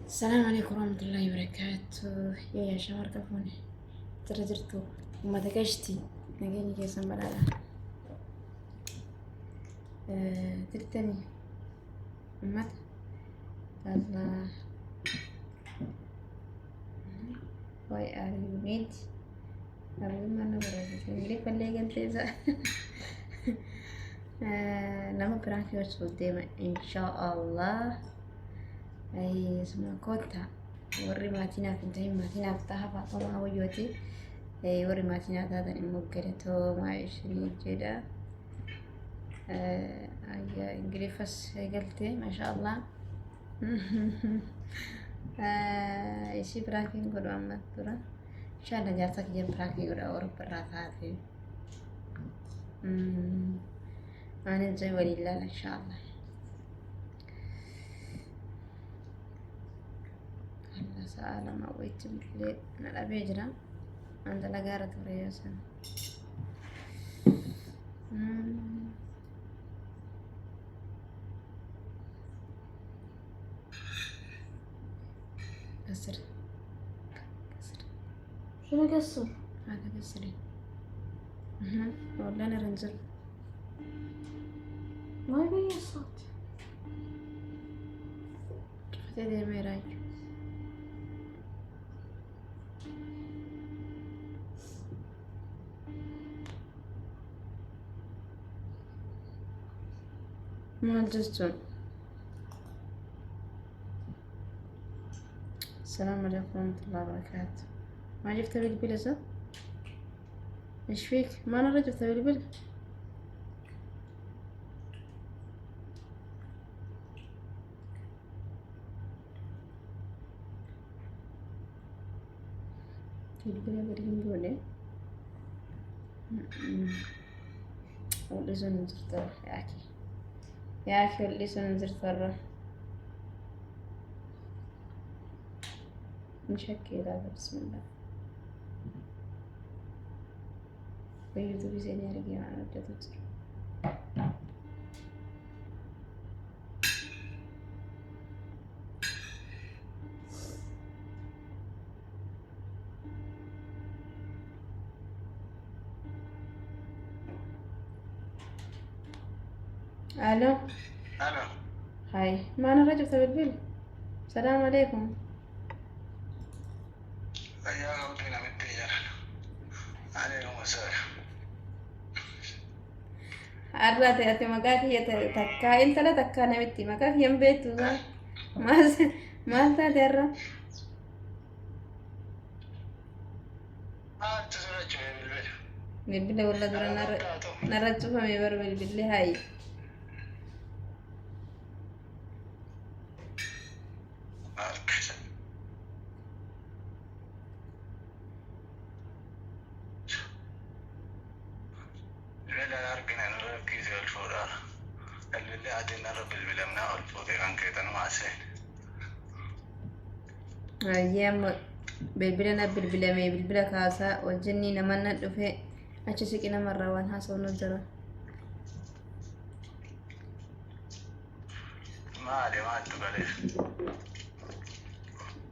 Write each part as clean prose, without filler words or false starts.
السلام عليكم ورحمة الله وبركاته. يا شمر كفوني ترجرتو وما تكشتي نجيني كيسان بلالا ترتني أمت الله. why are you made أقول ما أنا برا نجري فلي قلت nama berakhir sudah insyaallah ay semua kota warri maatina fintahin maatina ftaha faatoma wayyoti ay warri maatina taatan immoo galatoo maayishrii jedha ayya ingilifas galte maashaallah isi berakhir godhu amma tura inshallah jaarsa kiyya berakhir godha warra birraa taate أنا زي ولله إن شاء الله. الله سأل ما ويت بالليل أنا لا بيجرا عند لقارة ورياسة. كسر شنو قصر؟ هذا كسري. والله أنا رنزل. ما يبين الصوت. شفت هذا الميراج. ما جزتون. السلام عليكم ورحمة الله وبركاته. ما جبت بالبلزة؟ إيش فيك؟ ما أنا رجبت بالبل. بالبلة بريم بولي. واللي زون نزرت يا أخي واللي زون نزرت مرة. مشكل هذا بسم الله. ويوتيوب زين يا رجال أنا بدي أتصل. ألو. ألو. هاي ما أنا رجبت بالبل. السلام عليكم. أيها وكينا متيار. عليكم السلام. أرى تأتي مكاكي تكا أنت لا تكا نمتي مكاكي يم بيت وزا ما تدرى. تزوج بالبيت. بالبل ولا درا نرجو فمي بر بالبل هاي. أيام بالبلنا بالبلامي بالبلا كاسا والجني نمنا دفع أشسكنا مرة وانها صون الزرا. ما علي ما تقولي.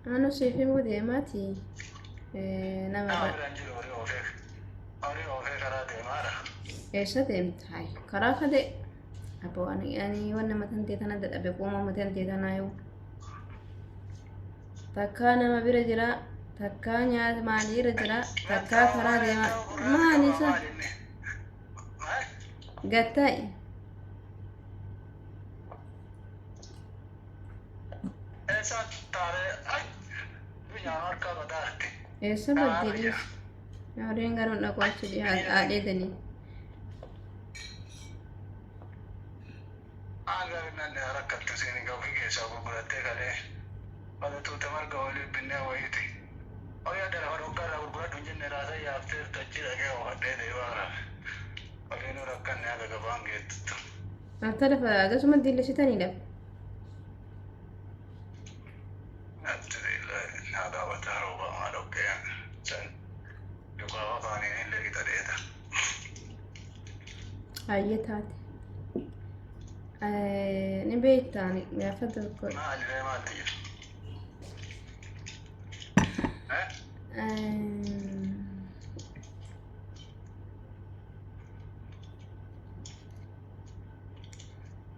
أنا شايفة مودي ماتي. نمر. إيش هدمت هاي كراخة دي. أبو أنا يعني وانا مثلا تيتنا دل أبي قوما مثلا تيتنا يو. تكانا ما برجرا تكانيا مالي رجرا تكا كرا دي ما نسا. قتاي. إيش بدي يا رينغارون نقول شدي عادي دني. Pada tu tamar kawali binne wayiti. Oya dara hadu kara gurgura dunjin ne rasa ya after tachira ke wade dewara. Olinu rakkan ne aga gabanget. أعترف هذا شو مدي ليش تاني له. أدري لا هذا وتهرب ما لك يعني. سن يقال وطني اللي kita deta. هاي تاتي. نبيت تاني يا فضل كل. ما علي ما تيجي.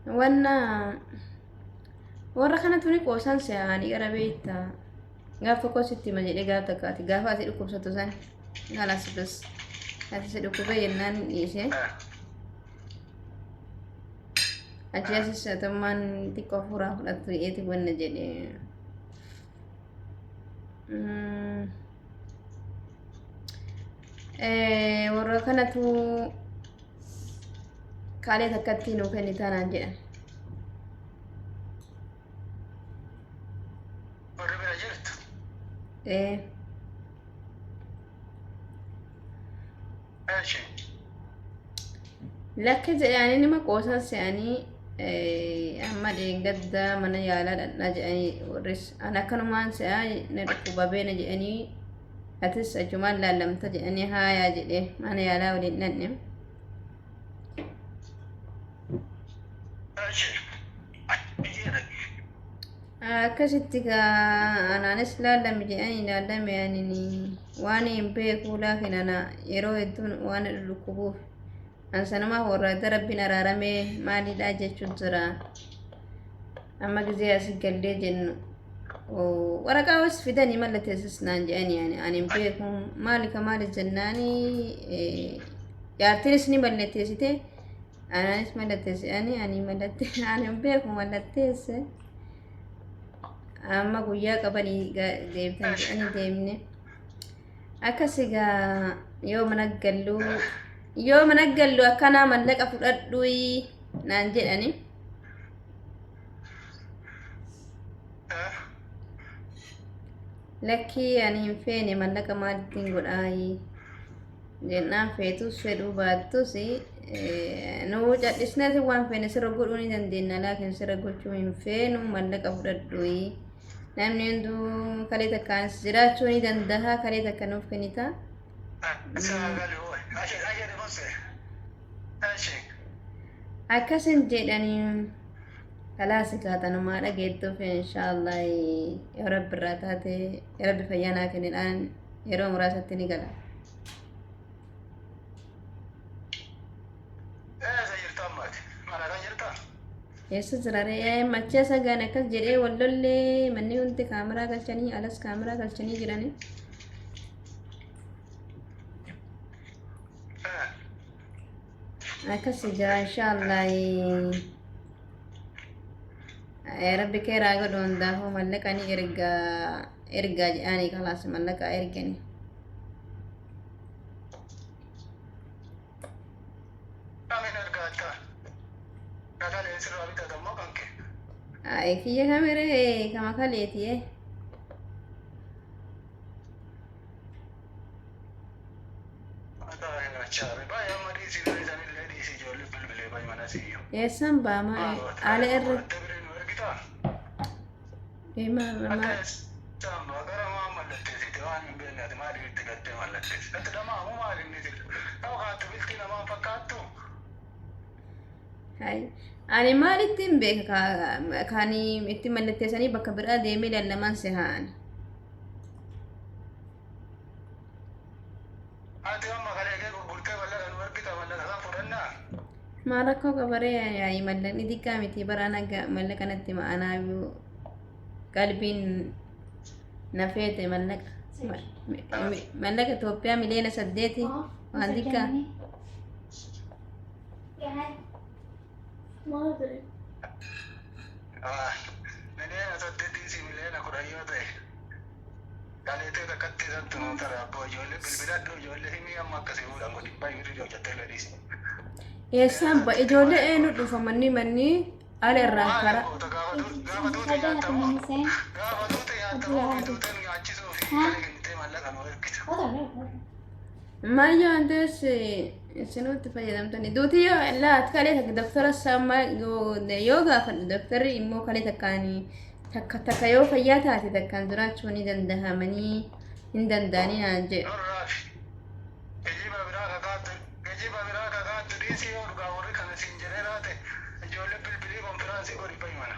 وانا warra kanatu ni qoosan se'anii gara beektaa gaaf tokko sitti hima jedhee gaaf takkaati gaafa ati dhukkubsattu san galas bas ati si dhukkubee jennaan dhiisee achi asis atummaan xiqqoo fuuraa fudhattu dhiyeeti wanna jedhee warra kanatu kaalee takkatti nuu kennitaa naan jedhan lakka jedhanii nima qoosan se'anii amma deeggadda mana yaalaa dhadhaa jedhanii warris an akkanumaan se'aa na dhukkuba beena jedhanii atis achumaan laallamta jedhanii haayaa jedhee mana yaalaa waliin dhandhe akkasitti anaanis laallame jedhanii laallame anini waan hin beekuu laakin ana yeroo hedduun waan dhukkubuuf ansanuma warra rabbiin araaramee maalidha jechuun jira amma gizee as gallee jennu waraqaa was fidanii mallatteessis naan jedhanii ani hin beeku maali ka maali jennaanii jaartiinis ni mallatteessite anaanis mallatteesse ani mallatte ani hin beeku mallatteesse amma guyyaa qabanii deebtan jedhanii deemne akkasigaa yoo mana gallu akkana mallaqa fudhadhu naan jedhani lakki ani hin feene mallaqa maalittiin godhaayi jennaan feetus fedhuu baattus nuu cadhisneeti waan feene sirra godhuu ni dandeenya laakiin sirra gochuu hin feenu mallaqa fudhadhu namni hunduu kalee takkaan jiraachuu ni danda'a kalee takka nuuf kennita akkasin jedhanii kalaasi kaatanumaa dhageettuuf inshaallah yoo rabbi irraa taate yoo rabbi fayyaa naa kennidhaan yeroo muraasatti ni gala eessa jiraree machee sagaan akkas jedhee wallollee manni hundi kaameraa galchanii alas kaameraa galchanii jiranii akasi jira inshaallah rabbi keeraa godhu hundaafuu mallaqa ni ergaa jedhanii kalaas mallaqa erganii kiyya kamere kama kaleetiye eessan baama ala irratti ani maalittiin beeka kaani itti mallatteessanii bakka biraa deemee lallamaan si haa'an maal rakkoo qabaree yaa'i mallaqni xiqqaa miti baraan mallaqa natti ma'anaa qalbiin nafeete mallaqa Itoophiyaa miliyoona 8 waan xiqqaa ما أدري miliyoona 8 miliyoona 10 yoo ta'e gaaleetee takkatti irratti nuu tara abboo ijoollee bilbiladhu ijoollee himii amma akkasii fuudhan godhi baay'ee hojjattee ladhiisi eessaan ba ijoollee eenyu dhufa manni ala irraan kara gaafa tuute nyaattamu bituuteen nyaachisuu fi kale kennitee mallaqa nuu ergita maayyo antes sinutti fayyadamtani duuti yoo laat kalee takka doktora samma yoo gaafadhu doktorri immoo kalee takkaanii takka yoo fayyaa taate takkaan jiraachuu ni dandahamanii hin danda'anii naan jedhu geejjiba biraa kakaattu dhiisii yoo dhugaa warri kana siin jedhee raate ijoollee bilbilii konfiraansii godhi fayyumana